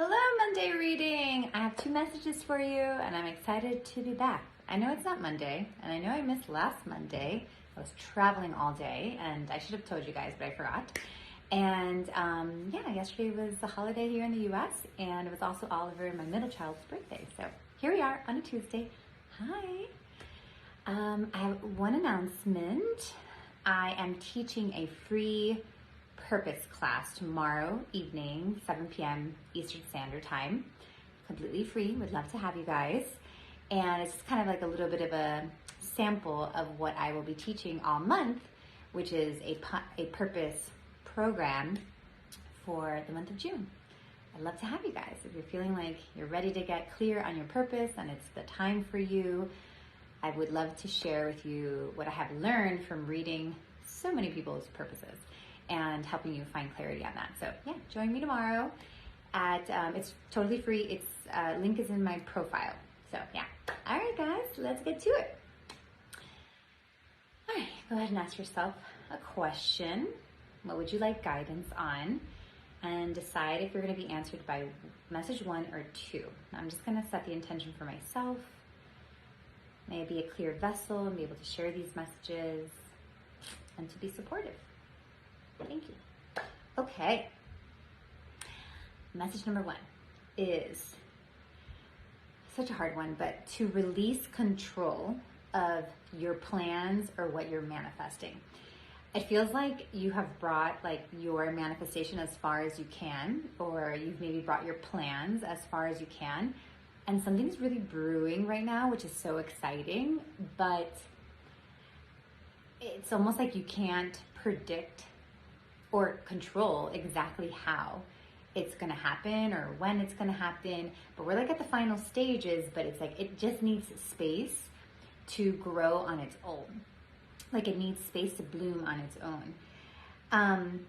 Hello, Monday reading. I have two messages for you and I'm excited to be back. I know it's not Monday and I know I missed last Monday. I was traveling all day and I should have told you guys, but I forgot. And yesterday was the holiday here in the US and it was also Oliver and my middle child's birthday. So here we are on a Tuesday. Hi. I have one announcement. I am teaching a free purpose class tomorrow evening, 7 p.m. Eastern Standard Time. Completely free. Would love to have you guys. And it's just kind of like a little bit of a sample of what I will be teaching all month, which is a purpose program for the month of June. I'd love to have you guys. If you're feeling like you're ready to get clear on your purpose and it's the time for you, I would love to share with you what I have learned from reading so many people's purposes and helping you find clarity on that. So yeah, join me tomorrow at, it's totally free. It's, link is in my profile. So yeah. All right, guys, let's get to it. All right, go ahead and ask yourself a question. What would you like guidance on? And decide if you're going to be answered by message 1 or 2. I'm just going to set the intention for myself. May I be a clear vessel and be able to share these messages and to be supportive. Thank you. Okay. Message number 1 is such a hard one, but to release control of your plans or what you're manifesting. It feels like you have brought like your manifestation as far as you can, or you've maybe brought your plans as far as you can, and something's really brewing right now, which is so exciting, but it's almost like you can't predict or control exactly how it's gonna happen or when it's gonna happen. But we're like at the final stages, but it's like it just needs space to grow on its own. Like it needs space to bloom on its own.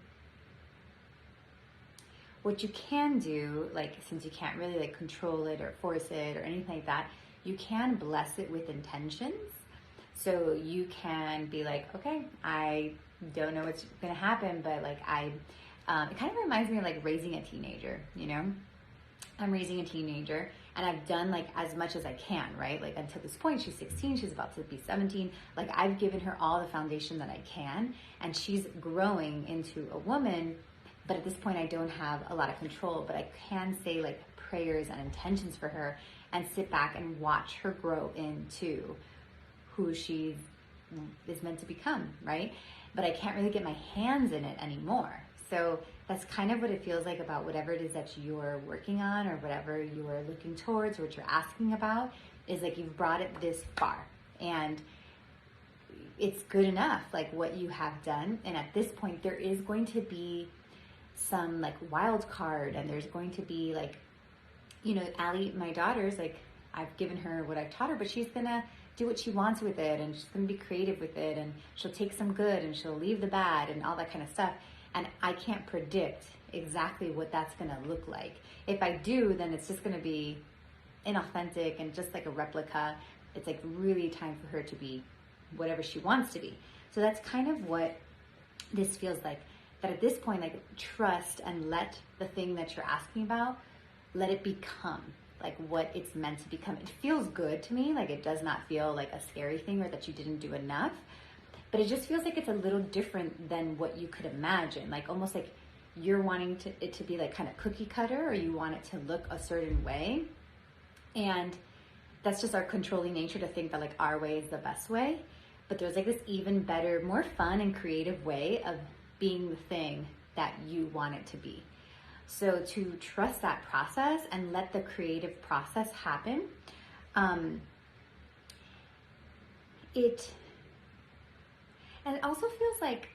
What you can do, like since you can't really like control it or force it or anything like that, you can bless it with intentions. So you can be like, okay, I don't know what's gonna happen, but like it kind of reminds me of like raising a teenager, you know? I'm raising a teenager and I've done like as much as I can, right? Like until this point, she's 16, she's about to be 17. Like I've given her all the foundation that I can and she's growing into a woman, but at this point I don't have a lot of control, but I can say like prayers and intentions for her and sit back and watch her grow into who she is meant to become, right? But I can't really get my hands in it anymore. So that's kind of what it feels like about whatever it is that you're working on or whatever you're looking towards or what you're asking about, is like you've brought it this far and it's good enough, like what you have done. And at this point, there is going to be some like wild card and there's going to be like, you know, Allie, my daughter's like, I've given her what I've taught her, but she's gonna do what she wants with it and she's gonna be creative with it and she'll take some good and she'll leave the bad and all that kind of stuff. And I can't predict exactly what that's gonna look like. If I do, then it's just gonna be inauthentic and just like a replica. It's like really time for her to be whatever she wants to be. So that's kind of what this feels like. That at this point, like trust and let the thing that you're asking about, let it become like what it's meant to become. It feels good to me. Like it does not feel like a scary thing or that you didn't do enough. But it just feels like it's a little different than what you could imagine. Like almost like you're wanting it to be like kind of cookie cutter or you want it to look a certain way. And that's just our controlling nature to think that like our way is the best way. But there's like this even better, more fun and creative way of being the thing that you want it to be. So to trust that process and let the creative process happen, and it also feels like,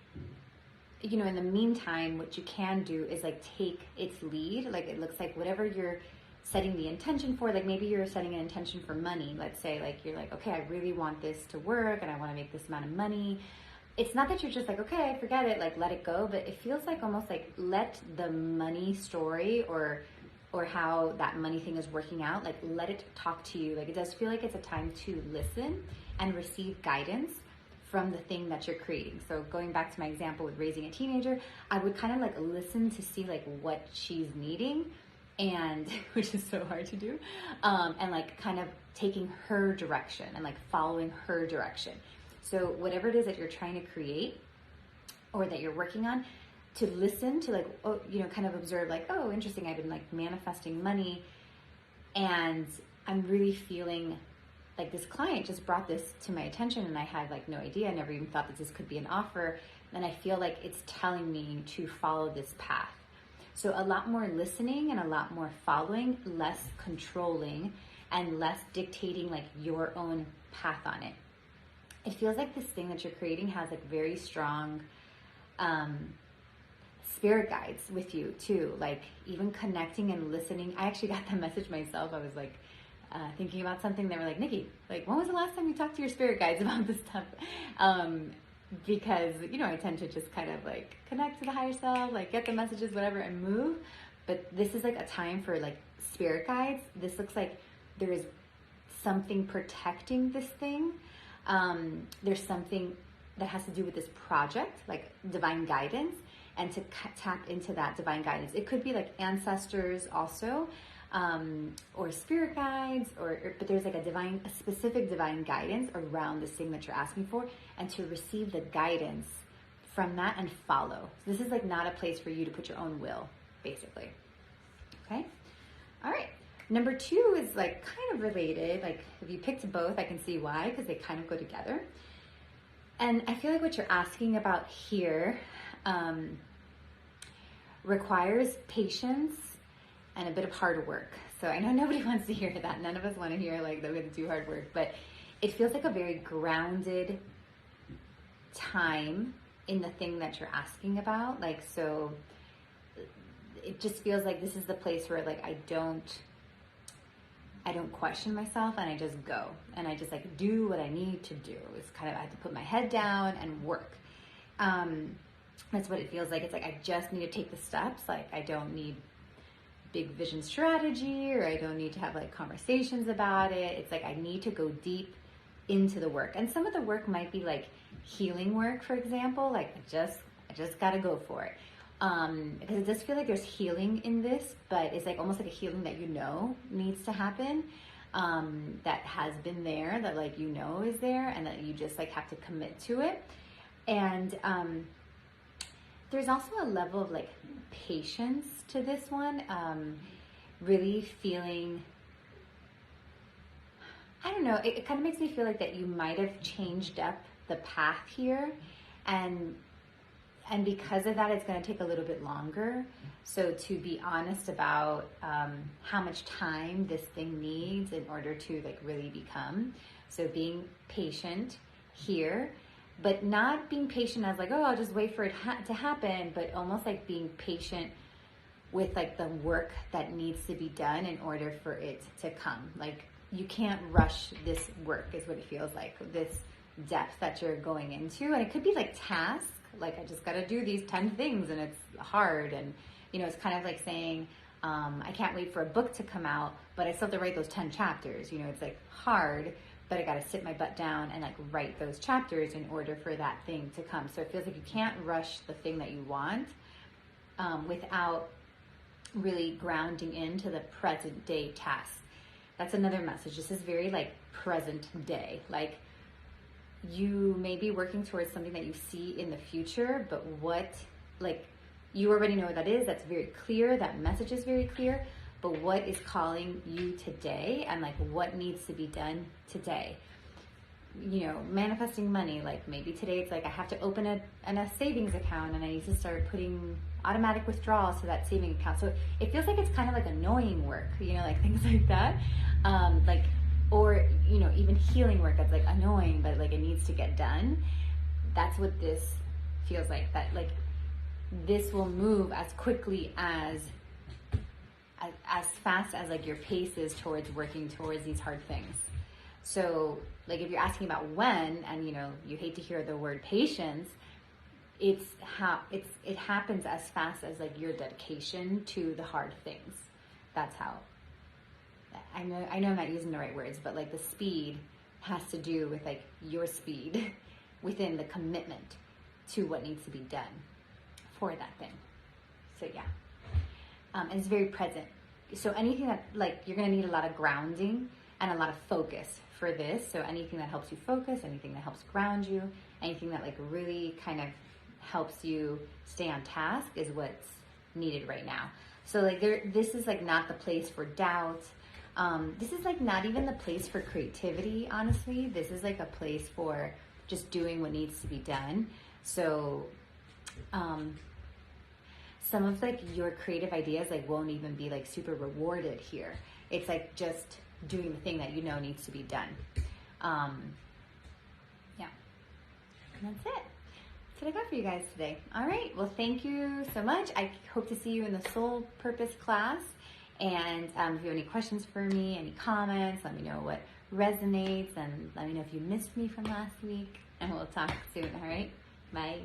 you know, in the meantime, what you can do is like take its lead. Like it looks like whatever you're setting the intention for, like maybe you're setting an intention for money. Let's say like you're like, okay, I really want this to work and I want to make this amount of money. It's not that you're just like, okay, forget it, like let it go, but it feels like almost like let the money story or how that money thing is working out, like let it talk to you. Like it does feel like it's a time to listen and receive guidance from the thing that you're creating. So going back to my example with raising a teenager, I would kind of like listen to see like what she's needing and which is so hard to do, and like kind of taking her direction and like following her direction. So whatever it is that you're trying to create or that you're working on, to listen to like, oh, you know, kind of observe like, oh, interesting, I've been like manifesting money, and I'm really feeling like this client just brought this to my attention and I had like no idea. I never even thought that this could be an offer. And I feel like it's telling me to follow this path. So a lot more listening and a lot more following, less controlling, and less dictating like your own path on it. It feels like this thing that you're creating has like very strong spirit guides with you too. Like even connecting and listening. I actually got that message myself. I was like thinking about something. They were like, Nikki, like when was the last time you talked to your spirit guides about this stuff? Because, you know, I tend to just kind of like connect to the higher self, like get the messages, whatever, and move. But this is like a time for like spirit guides. This looks like there is something protecting this thing. There's something that has to do with this project, like divine guidance, and to tap into that divine guidance. It could be like ancestors also, or spirit guides, but there's like a specific divine guidance around this thing that you're asking for, and to receive the guidance from that and follow. So this is like not a place for you to put your own will, basically. Okay? All right. Number 2 is like kind of related. Like if you picked both, I can see why, because they kind of go together. And I feel like what you're asking about here requires patience and a bit of hard work. So I know nobody wants to hear that. None of us want to hear like that we have to do hard work, but it feels like a very grounded time in the thing that you're asking about. Like, so it just feels like this is the place where like I don't question myself, and I just go and I just like do what I need to do. It's kind of, I have to put my head down and work. That's what it feels like. It's like I just need to take the steps. Like I don't need big vision strategy, or I don't need to have like conversations about it. It's like I need to go deep into the work. And some of the work might be like healing work, for example. Like I just got to go for it. Because it does feel like there's healing in this, but it's like almost like a healing that you know needs to happen, that has been there, that like you know is there, and that you just like have to commit to it. And there's also a level of like patience to this one, really feeling, I don't know, it kind of makes me feel like that you might have changed up the path here, and because of that, it's going to take a little bit longer. So to be honest about how much time this thing needs in order to like really become. So being patient here, but not being patient as like, oh, I'll just wait for it to happen, but almost like being patient with like the work that needs to be done in order for it to come. Like you can't rush this work, is what it feels like, this depth that you're going into. And it could be like tasks, like I just got to do these 10 things and it's hard. And, you know, it's kind of like saying, I can't wait for a book to come out, but I still have to write those 10 chapters. You know, it's like hard, but I got to sit my butt down and like write those chapters in order for that thing to come. So it feels like you can't rush the thing that you want without really grounding into the present day task. That's another message. This is very like present day. Like you may be working towards something that you see in the future, but what, like, you already know what that is. That's very clear. That message is very clear. But what is calling you today, and like what needs to be done today? You know, manifesting money, like maybe today it's like I have to open a savings account and I need to start putting automatic withdrawals to that saving account. So it feels like it's kind of like annoying work, you know, like things like that. Like, or, you know, even healing work that's like annoying, but like it needs to get done. That's what this feels like, that like this will move as quickly as fast as like your pace is towards working towards these hard things. So like if you're asking about when, and you know, you hate to hear the word patience, it happens as fast as like your dedication to the hard things. That's how, I know I'm not using the right words, but like the speed has to do with like your speed within the commitment to what needs to be done for that thing. So yeah, and it's very present. so anything that, like, you're going to need a lot of grounding and a lot of focus for this. So anything that helps you focus, anything that helps ground you, anything that like really kind of helps you stay on task is what's needed right now. So like this is like not the place for doubt. This is like not even the place for creativity, honestly. This is like a place for just doing what needs to be done. So some of like your creative ideas like won't even be like super rewarded here. It's like just doing the thing that you know needs to be done. Yeah, and that's it. That's what I got for you guys today. All right, well, thank you so much. I hope to see you in the Soul Purpose class. And if you have any questions for me, any comments, let me know what resonates, and let me know if you missed me from last week, and we'll talk soon. All right, bye.